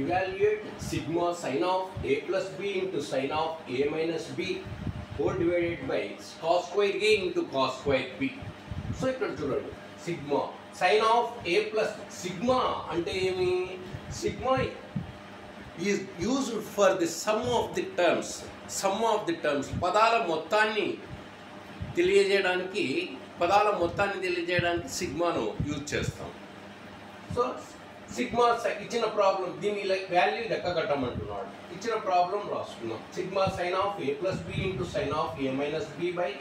evaluate sigma sin of a plus b into sin of a minus b whole divided by cos square a into cos square b. So ఇక్కడ చూడండి sigma sine of a plus sigma అంటే ఏమి sigma is used for the sum of the terms పదాల మొత్తాన్ని తెలియజేయడానికి సిగ్మాను use చేస్తాం. So sigma ఇచ్చిన ప్రాబ్లం దీని వాల్యూ లెక్క కట్టమంటున్నాడు. ఇచ్చిన ప్రాబ్లం రాసుకున్నాం. Sigma sine of a plus b into sine of a minus b by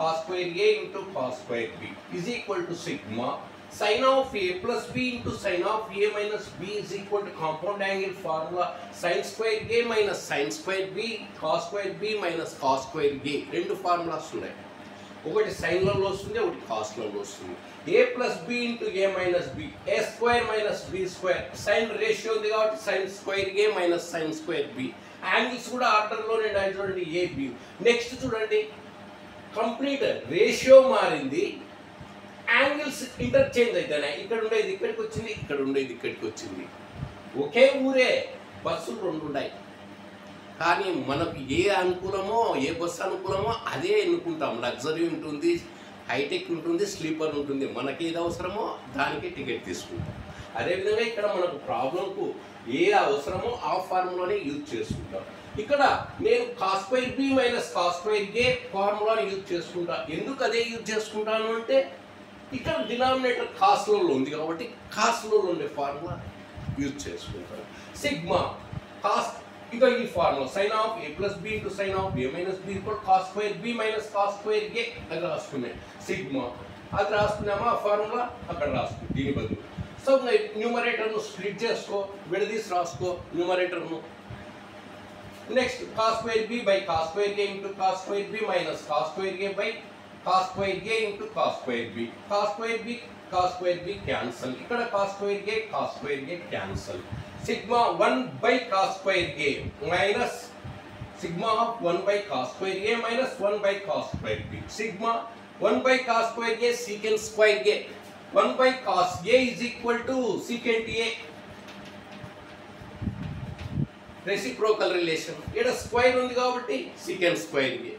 cos square a into cos square b is equal to sigma sin of a plus b into sin of a minus b is equal to compound angle formula sin square a minus sin square b cos square b minus cos square a. రెండు formulas ఉన్నాయి. ఒకటి sin లలో వస్తుంది, ఒకటి cos లలో వస్తుంది. a plus b into a minus b a square minus b square sin ratio ఉంది కాబట్టి sin square a minus sin square b. Angles కూడా ఆర్డర్లోనే ఉన్నాయి చూడండి a b. నెక్స్ట్ చూడండి కంప్లీట్ రేషియో మారింది, యాంగిల్స్ ఇంటర్చేంజ్ అవుతాయి. ఇక్కడ ఉండేది ఇక్కడికి వచ్చింది, ఇక్కడ ఉండేది ఇక్కడికి వచ్చింది. ఒకే ఊరే బస్సులు రెండు ఉన్నాయి, కానీ మనకు ఏ అనుకూలమో ఏ బస్సు అనుకూలమో అదే ఎన్నుకుంటాం. లగ్జరీ ఉంటుంది, హైటెక్ ఉంటుంది, స్లీపర్ ఉంటుంది. మనకి ఏది అవసరమో దానికి టికెట్ తీసుకుంటాం. అదేవిధంగా ఇక్కడ మనకు ప్రాబ్లంకు ఏ అవసరమో ఆ ఫార్ములానే యూజ్ చేసుకుంటాం. ఇక్కడ నేను cos square b minus cos square a ఫార్ములాని యూజ్ చేసుకుంటా. ఎందుకు అదే యూజ్ చేసుకుంటాను అంటే ఇక్కడ డినామినేటర్ కాస్లలో ఉంది కాబట్టి కాస్లలో ఉండే ఫార్ములా యూజ్ చేసుకుంటాను. సిగ్మా కాస్ ఇక ఈ formula sine of a plus b into sine of a minus b equal cos square b minus cos square a అది రాసుకున్నాయి. సిగ్మా అది రాసుకున్నామా ఆ ఫార్ములా అక్కడ రాసుకున్నాం దీని బదులు. సో న్యూమరేటర్ను స్ప్లిట్ చేసుకో, విడదీసి రాసుకో న్యూమరేటర్ను. Next cos square b by cos square a into cos square b minus cos square a by cos square a into cos square b. cos square b cancel. ఇక్కడ cos square a cancel. Sigma 1 by cos square a minus sigma of 1 by cos square a minus 1 by cos square b. Sigma 1 by cos square a secant square a. 1 by cos a is equal to secant a. Reciprocal relation. ఇక్కడ square ఉంది కాబట్టి secant square a.